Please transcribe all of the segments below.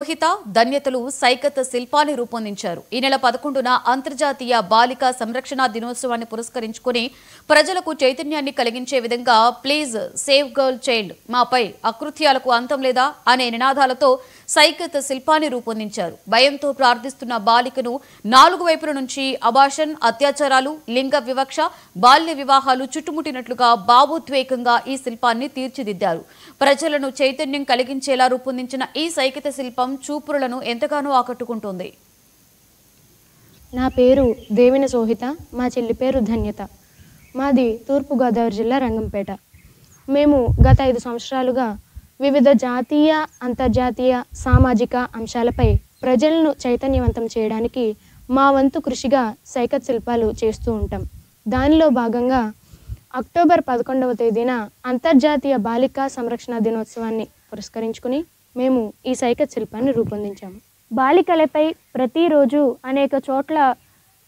రోహిత ధన్యతలు సైకత్ శిల్పాన్ని రూపొందించారు. ఈ నెల 11న అంతర్జాతీయ బాలికా సంరక్షణ దినోత్సవాన్ని పురస్కరించుకుని ప్రజలకు చైతన్యాన్ని కలిగించే విధంగా ప్లీజ్ సేవ్ గర్ల్ చైల్డ్, మాపై అకృత్యాలకు అంతం లేదా అనే నినాదాలతో సైకత్ శిల్పాన్ని రూపొందించారు. భయంతో ప్రార్థిస్తున్న బాలికను 4 వైపుల నుంచి అబార్షన్, అత్యాచారాలు, లింగ వివక్ష, బాల్య వివాహాలు చుట్టుముట్టినట్లుగా భావోద్వేగంగా ఈ శిల్పాన్ని తీర్చిదిద్దారు. ప్రజలను చైతన్యం కలిగించేలా రూపొందించిన ఈ సైకత శిల్పం చూపురులను ఎంతగానో ఆకట్టుకుంటుంది. నా పేరు దేవిన సోహిత, మా చెల్లి పేరు ధన్యత. మాది తూర్పుగోదావరి జిల్లా రంగంపేట. మేము గత 5 సంవత్సరాలుగా వివిధ జాతీయ, అంతర్జాతీయ సామాజిక అంశాలపై ప్రజలను చైతన్యవంతం చేయడానికి మా వంతు కృషిగా సైకత్ శిల్పాలు చేస్తూ ఉంటాం. దానిలో భాగంగా అక్టోబర్ 11వ తేదీన అంతర్జాతీయ బాలికా సంరక్షణ దినోత్సవాన్ని పురస్కరించుకుని మేము ఈ సైకత్ శిల్పాన్ని రూపొందించాము. బాలికలపై ప్రతిరోజు అనేక చోట్ల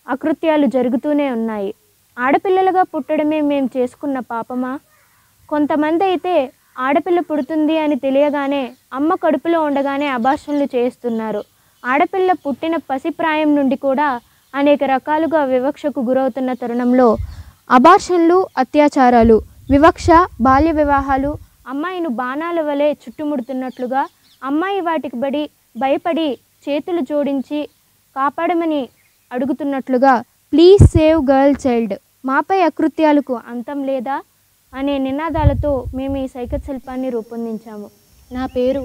అకృత్యాలు జరుగుతూనే ఉన్నాయి. ఆడపిల్లలుగా పుట్టడమే మేము చేసుకున్న పాపమా? కొంతమంది అయితే ఆడపిల్ల పుడుతుంది అని తెలియగానే అమ్మ కడుపులో ఉండగానే అబార్షన్లు చేస్తున్నారు. ఆడపిల్ల పుట్టిన పసిప్రాయం నుండి కూడా అనేక రకాలుగా వివక్షకు గురవుతున్న తరుణంలో అబార్షన్లు, అత్యాచారాలు, వివక్ష, బాల్య వివాహాలు అమ్మాయిను బాణాల వలె చుట్టుముడుతున్నట్లుగా అమ్మాయి వాటికి భయపడి చేతులు జోడించి కాపాడమని అడుగుతున్నట్లుగా ప్లీజ్ సేవ్ గర్ల్ చైల్డ్, మాపై అకృత్యాలకు అంతం లేదా అనే నినాదాలతో మేము ఈ సైకత్ శిల్పాన్ని రూపొందించాము. నా పేరు